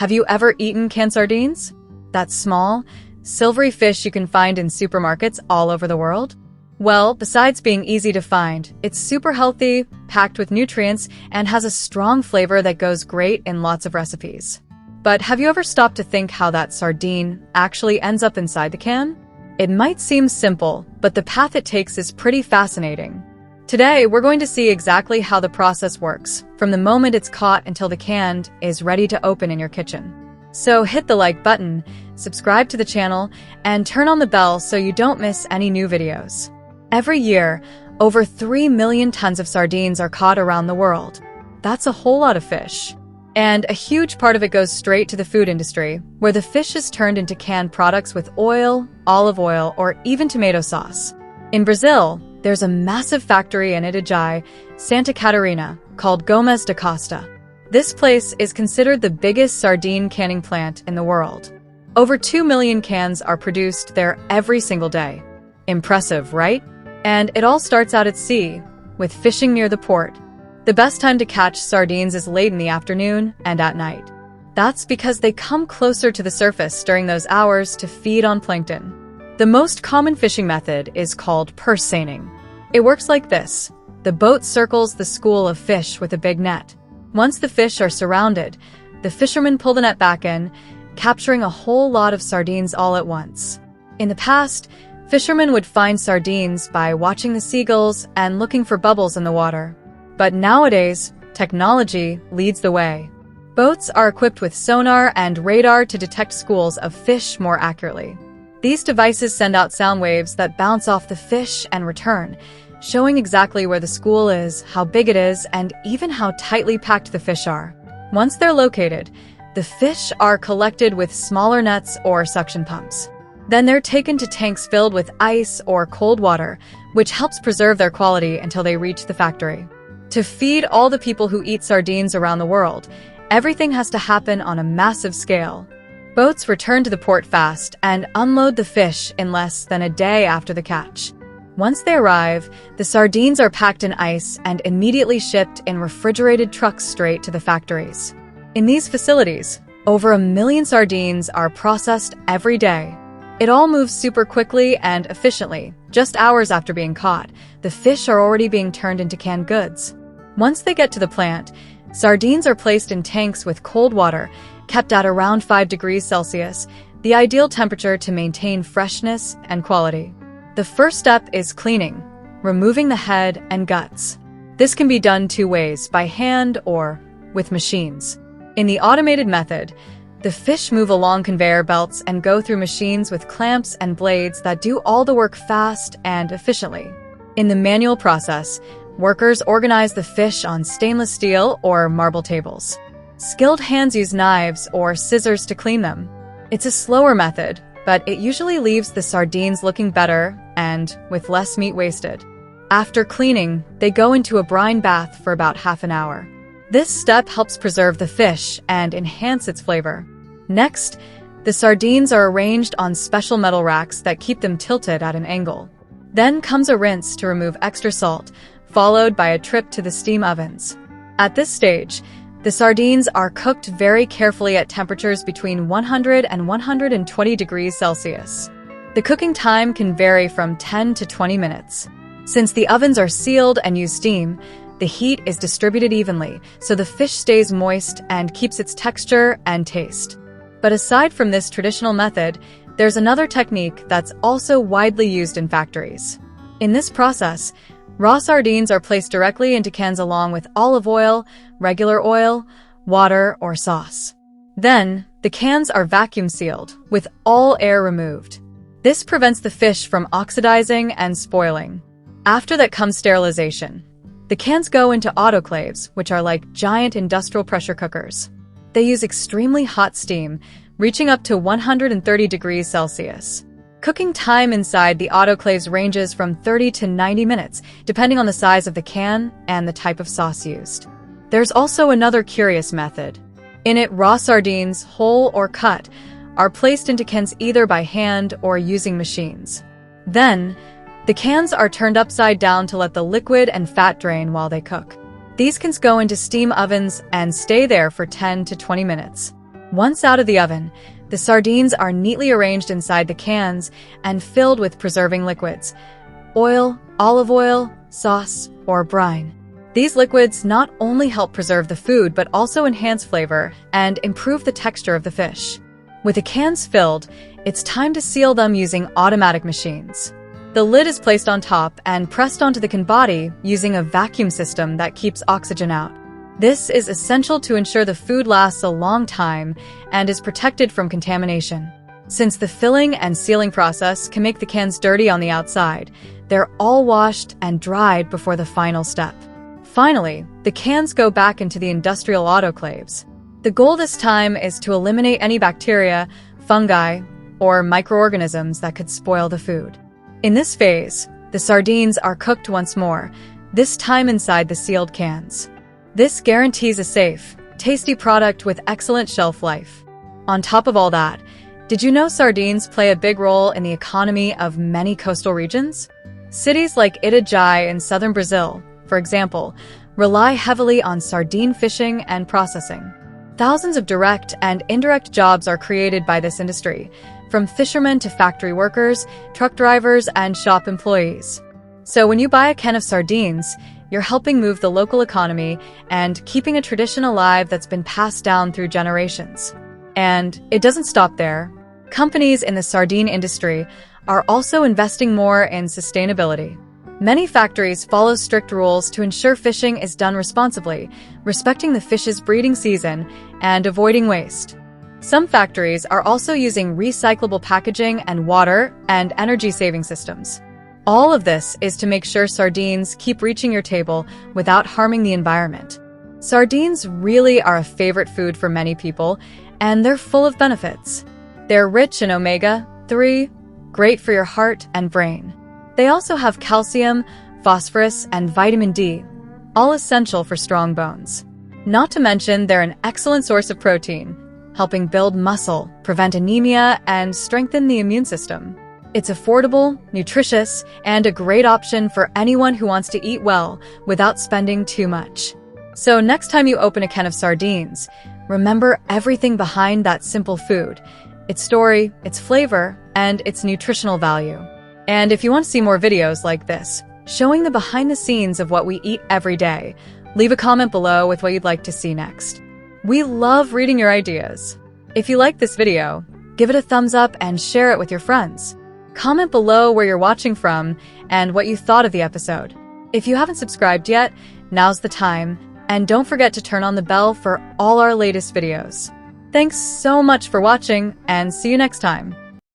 Have you ever eaten canned sardines? That small, silvery fish you can find in supermarkets all over the world? Well, besides being easy to find, it's super healthy, packed with nutrients, and has a strong flavor that goes great in lots of recipes. But have you ever stopped to think how that sardine actually ends up inside the can? It might seem simple, but the path it takes is pretty fascinating. Today, we're going to see exactly how the process works, from the moment it's caught until the can is ready to open in your kitchen. So hit the like button, subscribe to the channel, and turn on the bell so you don't miss any new videos. Every year, over 3 million tons of sardines are caught around the world. That's a whole lot of fish. And a huge part of it goes straight to the food industry, where the fish is turned into canned products with oil, olive oil, or even tomato sauce. In Brazil, there's a massive factory in Itajai, Santa Catarina, called Gomes da Costa. This place is considered the biggest sardine canning plant in the world. Over 2 million cans are produced there every single day. Impressive, right? And it all starts out at sea, with fishing near the port. The best time to catch sardines is late in the afternoon and at night. That's because they come closer to the surface during those hours to feed on plankton. The most common fishing method is called purse seining. It works like this. The boat circles the school of fish with a big net. Once the fish are surrounded, the fishermen pull the net back in, capturing a whole lot of sardines all at once. In the past, fishermen would find sardines by watching the seagulls and looking for bubbles in the water. But nowadays, technology leads the way. Boats are equipped with sonar and radar to detect schools of fish more accurately. These devices send out sound waves that bounce off the fish and return, showing exactly where the school is, how big it is, and even how tightly packed the fish are. Once they're located, the fish are collected with smaller nets or suction pumps. Then they're taken to tanks filled with ice or cold water, which helps preserve their quality until they reach the factory. To feed all the people who eat sardines around the world, everything has to happen on a massive scale. Boats return to the port fast and unload the fish in less than a day after the catch. Once they arrive, the sardines are packed in ice and immediately shipped in refrigerated trucks straight to the factories. In these facilities, over 1 million sardines are processed every day. It all moves super quickly and efficiently. Just hours after being caught, the fish are already being turned into canned goods. Once they get to the plant, sardines are placed in tanks with cold water, kept at around 5 degrees Celsius, the ideal temperature to maintain freshness and quality. The first step is cleaning, removing the head and guts. This can be done 2 ways, by hand or with machines. In the automated method, the fish move along conveyor belts and go through machines with clamps and blades that do all the work fast and efficiently. In the manual process, workers organize the fish on stainless steel or marble tables. Skilled hands use knives or scissors to clean them. It's a slower method, but it usually leaves the sardines looking better and with less meat wasted. After cleaning, they go into a brine bath for about half an hour. This step helps preserve the fish and enhance its flavor. Next, the sardines are arranged on special metal racks that keep them tilted at an angle. Then comes a rinse to remove extra salt, followed by a trip to the steam ovens. At this stage, the sardines are cooked very carefully at temperatures between 100 and 120 degrees Celsius. The cooking time can vary from 10 to 20 minutes. Since the ovens are sealed and use steam, the heat is distributed evenly, so the fish stays moist and keeps its texture and taste. But aside from this traditional method, there's another technique that's also widely used in factories. In this process, raw sardines are placed directly into cans along with olive oil, regular oil, water, or sauce. Then, the cans are vacuum sealed, with all air removed. This prevents the fish from oxidizing and spoiling. After that comes sterilization. The cans go into autoclaves, which are like giant industrial pressure cookers. They use extremely hot steam, reaching up to 130 degrees Celsius. Cooking time inside the autoclaves ranges from 30 to 90 minutes, depending on the size of the can and the type of sauce used. There's also another curious method. In it, raw sardines, whole or cut, are placed into cans either by hand or using machines. Then, the cans are turned upside down to let the liquid and fat drain while they cook. These cans go into steam ovens and stay there for 10 to 20 minutes. Once out of the oven, the sardines are neatly arranged inside the cans and filled with preserving liquids: oil, olive oil, sauce, or brine. These liquids not only help preserve the food but also enhance flavor and improve the texture of the fish. With the cans filled, it's time to seal them using automatic machines. The lid is placed on top and pressed onto the can body using a vacuum system that keeps oxygen out. This is essential to ensure the food lasts a long time and is protected from contamination. Since the filling and sealing process can make the cans dirty on the outside, they're all washed and dried before the final step. Finally, the cans go back into the industrial autoclaves. The goal this time is to eliminate any bacteria, fungi, or microorganisms that could spoil the food. In this phase, the sardines are cooked once more, this time inside the sealed cans. This guarantees a safe, tasty product with excellent shelf life. On top of all that, did you know sardines play a big role in the economy of many coastal regions? Cities like Itajai in southern Brazil, for example, rely heavily on sardine fishing and processing. Thousands of direct and indirect jobs are created by this industry, from fishermen to factory workers, truck drivers, and shop employees. So when you buy a can of sardines, you're helping move the local economy and keeping a tradition alive that's been passed down through generations. And it doesn't stop there. Companies in the sardine industry are also investing more in sustainability. Many factories follow strict rules to ensure fishing is done responsibly, respecting the fish's breeding season and avoiding waste. Some factories are also using recyclable packaging and water and energy-saving systems. All of this is to make sure sardines keep reaching your table without harming the environment. Sardines really are a favorite food for many people, and they're full of benefits. They're rich in omega-3, great for your heart and brain. They also have calcium, phosphorus, and vitamin D, all essential for strong bones. Not to mention, they're an excellent source of protein, helping build muscle, prevent anemia, and strengthen the immune system. It's affordable, nutritious, and a great option for anyone who wants to eat well without spending too much. So next time you open a can of sardines, remember everything behind that simple food: its story, its flavor, and its nutritional value. And if you want to see more videos like this, showing the behind the scenes of what we eat every day, leave a comment below with what you'd like to see next. We love reading your ideas. If you like this video, give it a thumbs up and share it with your friends. Comment below where you're watching from and what you thought of the episode. If you haven't subscribed yet, now's the time, and don't forget to turn on the bell for all our latest videos. Thanks so much for watching, and see you next time.